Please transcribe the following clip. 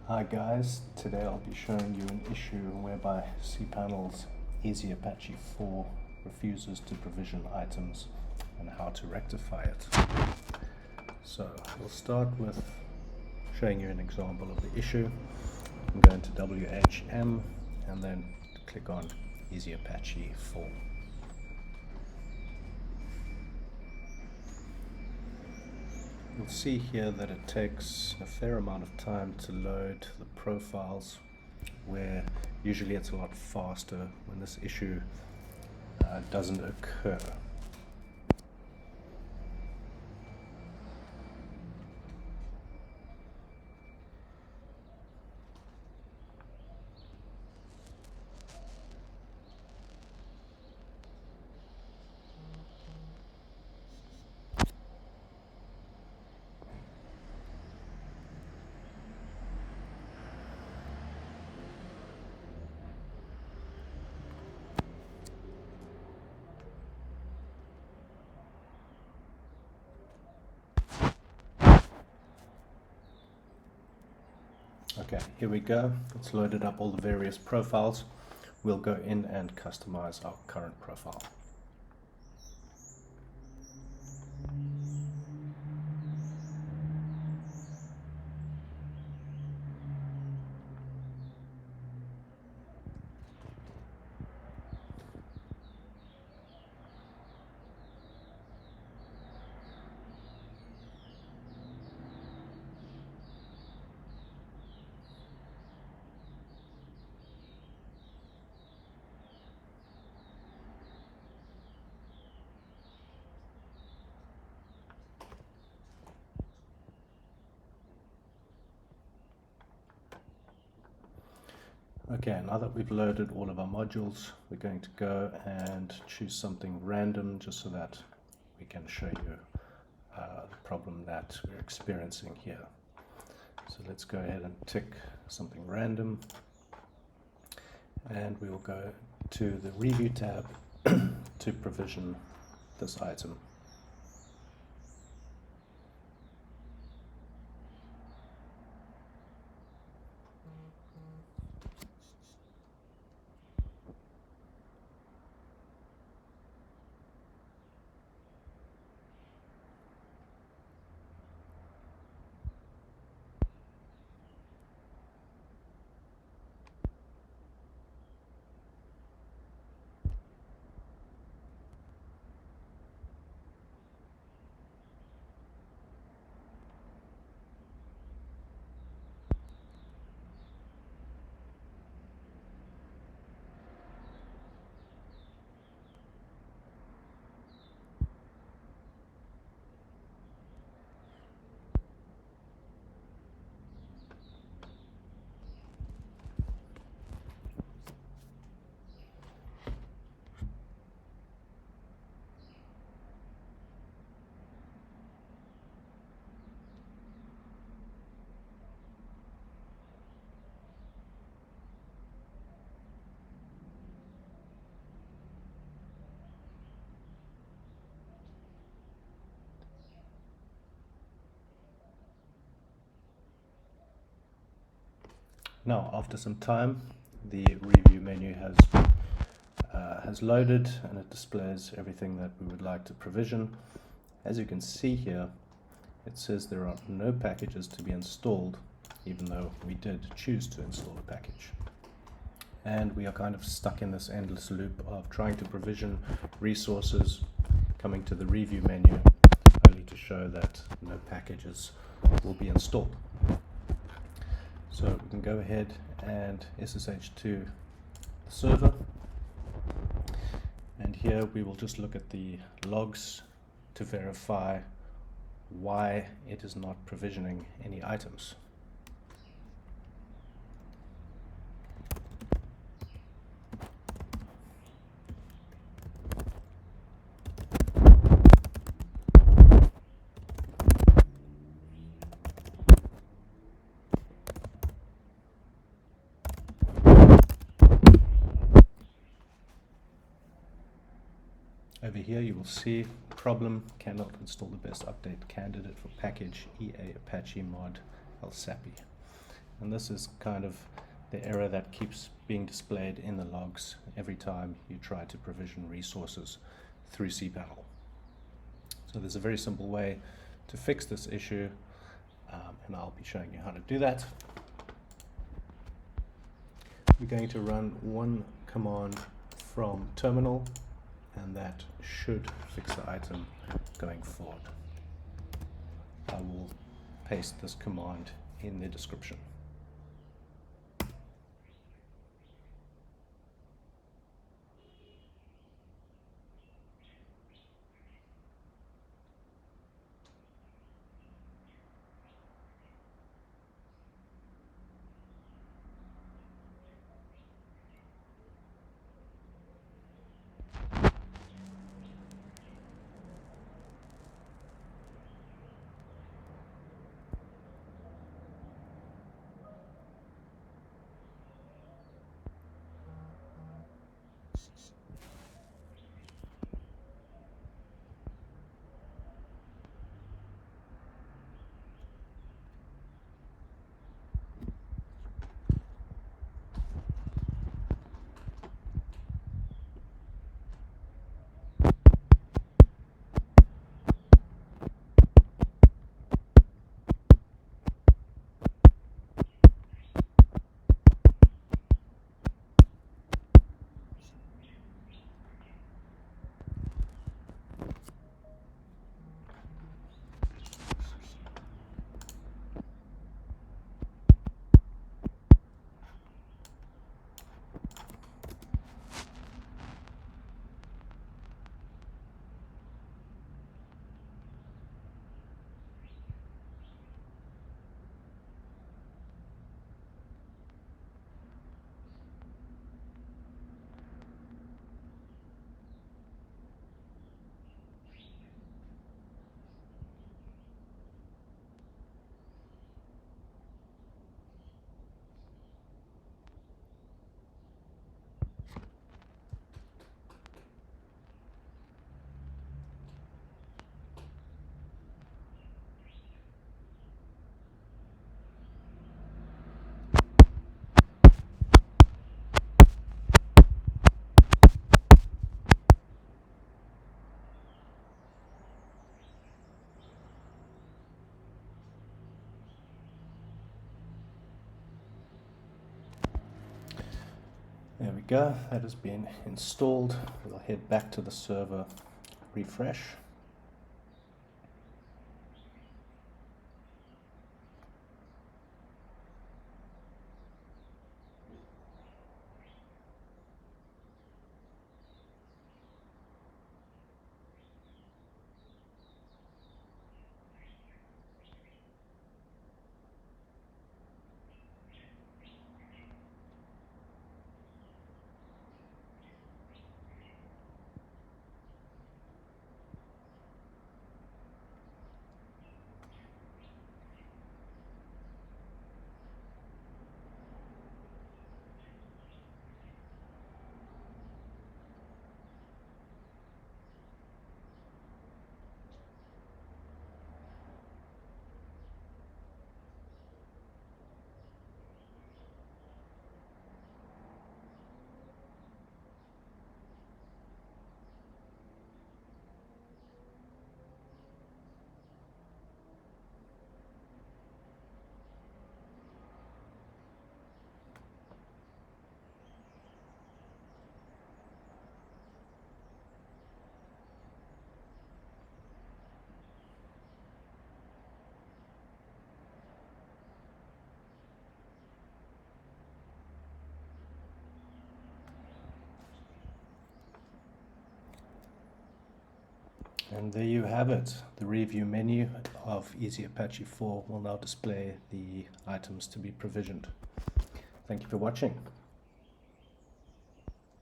Hi guys, today I'll be showing you an issue whereby cPanel's EasyApache 4 refuses to provision items and how to rectify it. So we'll start with showing you an example of the issue. I'm going to WHM and then click on EasyApache 4. You'll see here that it takes a fair amount of time to load the profiles, where usually it's a lot faster when this issue doesn't occur. Okay, here we go. It's loaded up all the various profiles. We'll go in and customize our current profile. Okay, now that we've loaded all of our modules, we're going to go and choose something random just so that we can show you the problem that we're experiencing here. So let's go ahead and tick something random, and we will go to the Review tab to provision this item. Now, after some time, the review menu has loaded and it displays everything that we would like to provision. As you can see here, it says there are no packages to be installed, even though we did choose to install a package. And we are kind of stuck in this endless loop of trying to provision resources, coming to the review menu, only to show that no packages will be installed. So we can go ahead and SSH to the server, and here we will just look at the logs to verify why it is not provisioning any items. Over here you will see problem, cannot install the best update candidate for package EA Apache mod liblsapi. And this is kind of the error that keeps being displayed in the logs every time you try to provision resources through cPanel. So there's a very simple way to fix this issue, and I'll be showing you how to do that. We're going to run one command from terminal, and that should fix the item going forward. I will paste this command in the description. There we go, that has been installed. We'll head back to the server, refresh. And there you have it. The review menu of EasyApache 4 will now display the items to be provisioned. Thank you for watching.